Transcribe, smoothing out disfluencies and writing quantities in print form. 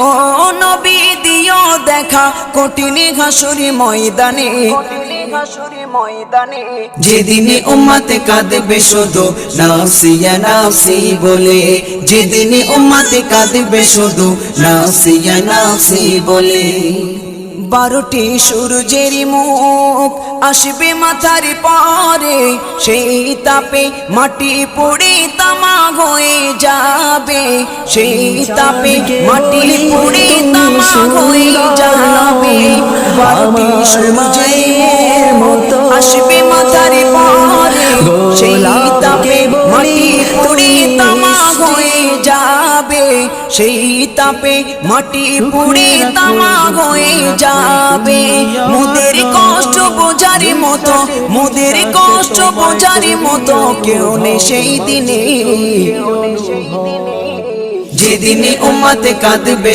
ও নবী দিও দেখা কঠিন হাসুরি ময়দানে, যেদিনে উম্মতে কাঁদবে শুধু নাফসি ইয়া নাফসি বলে, যেদিনে উম্মতে কাঁদবে শুধু নাফসি ইয়া নাফসি বলে। 12টি সূর্যের মুখ আসবে মাথার পরে, সেই তাপে মাটি পুড়ে তামা হয়ে যাবে, সেই তাপে মাটি পুড়ে তামা হয়ে যাবে। 12টি সূর্যের মুখ আসবে মাথার পরে, সেই তাপে মাটি পুড়ে তামা হয়ে যাবে, সেই তাপে মাটি পুড়ে তামা হয়ে যাবে। মোদের কষ্ট বোঝার মতো, মোদের কষ্ট বোঝার মতো কেউ নেই সেই দিনে, যেদিনে উম্মতে কাঁদবে